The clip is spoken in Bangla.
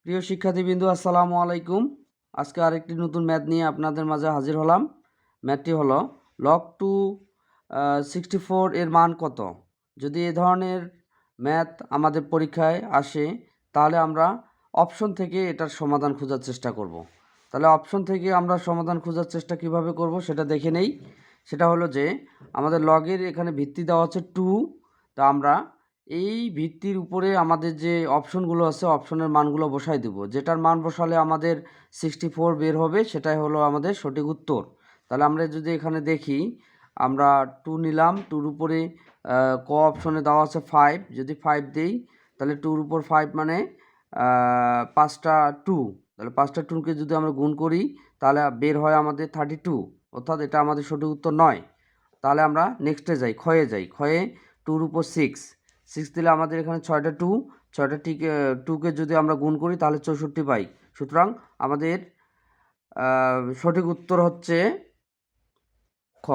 প্রিয় শিক্ষার্থীবৃন্দু, আসসালামু আলাইকুম। আজকে আরেকটি নতুন ম্যাথ নিয়ে আপনাদের মাঝে হাজির হলাম। ম্যাথটি হলো লগ টু 64 এর মান কত। যদি এ ধরনের ম্যাথ আমাদের পরীক্ষায় আসে তাহলে আমরা অপশন থেকে এটার সমাধান খোঁজার চেষ্টা করব। তাহলে অপশন থেকে আমরা সমাধান খোঁজার চেষ্টা কিভাবে করব সেটা দেখে নেই। সেটা হলো যে আমাদের লগের এখানে ভিত্তি দেওয়া হচ্ছে 2। তা আমরা এই ভিত্তির উপরে আমাদের যে অপশনগুলো আছে অপশনের মানগুলো বসাই দেব। যেটার মান বসালে আমাদের 64 বের হবে সেটাই হলো আমাদের সঠিক উত্তর। তাহলে আমরা যদি এখানে দেখি, আমরা 2 নিলাম, 2-র উপরে ক অপশনে দেওয়া আছে 5। যদি 5 দেই তাহলে 2-র উপর 5 মানে 5টা 2। তাহলে 5টা 2কে যদি আমরা গুণ করি তাহলে বের হয় আমাদের 32, অর্থাৎ এটা আমাদের সঠিক উত্তর নয়। তাহলে আমরা নেক্সটে যাই, ক্ষয়ে যাই। ক্ষয়ে 2-র উপর 6 দিলে আমাদের এখানে 6টা 2, 6টা 2কে যদি আমরা গুণ করি তাহলে 64 পাই। সুতরাং আমাদের সঠিক উত্তর হচ্ছে খ।